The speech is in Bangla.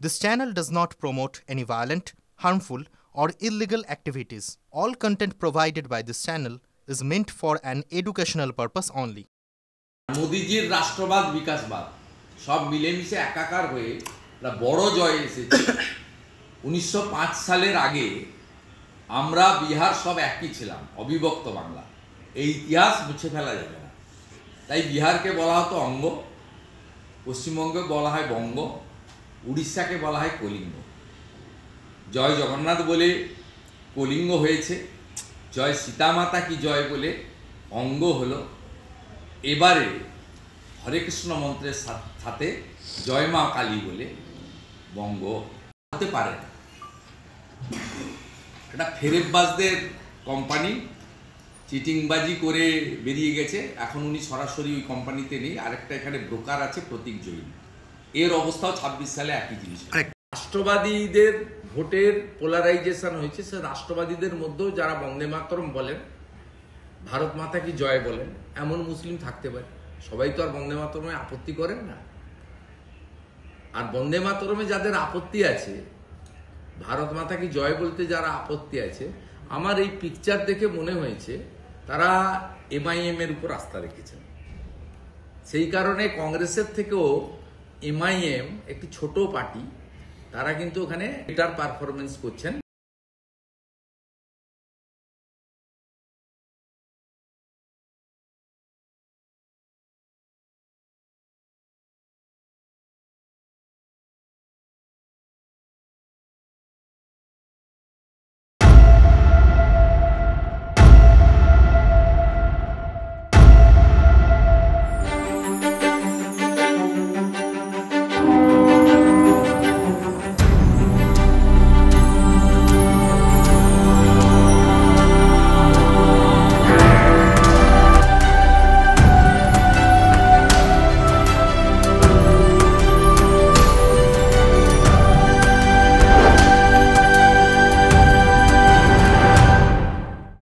This channel does not promote any violent, harmful, or illegal activities. All content provided by this channel is meant for an educational purpose only. মোদিজির রাষ্ট্রবাদ বিকাশবাদ সব মিলেমিশে একাকার হয়ে একটা বড় জয় এসেছে। 1905 সালের আগে আমরা বিহার সব একই ছিলাম, অবিভক্ত বাংলা। এই ইতিহাস মুছে ফেলা যাবে না। তাই বিহারকে বলা হতো অঙ্গ, পশ্চিমবঙ্গে বলা হয় বঙ্গ, উড়িষ্যাকে বলা হয় কলিঙ্গ। জয় জগন্নাথ বলে কলিঙ্গ হয়েছে, জয় সীতামাতা কি জয় বলে অঙ্গ হলো। এবারে হরে কৃষ্ণ মন্ত্রের সাথে জয় মা কালী বলে বঙ্গ হতে পারে না। এটা ফেরেববাজদের কোম্পানি, চিটিংবাজি করে বেরিয়ে গেছে। এখন উনি সরাসরি ওই কোম্পানিতে নেই, আরেকটা এখানে ব্রোকার আছে প্রতীক জৈন। এর অবস্থাও 26 সালে একই জিনিস। রাষ্ট্রবাদীদের ভোটের পোলারাইজেশন হয়েছে, সে রাষ্ট্রবাদীদের মধ্যেও যারা বন্দে মাতরম বলেন, ভারত মাতা কি জয় বলেন, এমন মুসলিম থাকতে পারে। সবাই তো আর বন্দে মাতরমে আপত্তি করেন না। আর বন্দে মাতরমে যাদের আপত্তি আছে, ভারত মাতা কি জয় বলতে যারা আপত্তি আছে, আমার এই পিকচার দেখে মনে হয়েছে তারা এমআইএম এর উপর আস্থা রেখেছেন। সেই কারণে কংগ্রেসের থেকেও এমআইএম একটি ছোট পার্টি, তারা কিন্তু ওখানে বেটার পারফরমেন্স করছেন।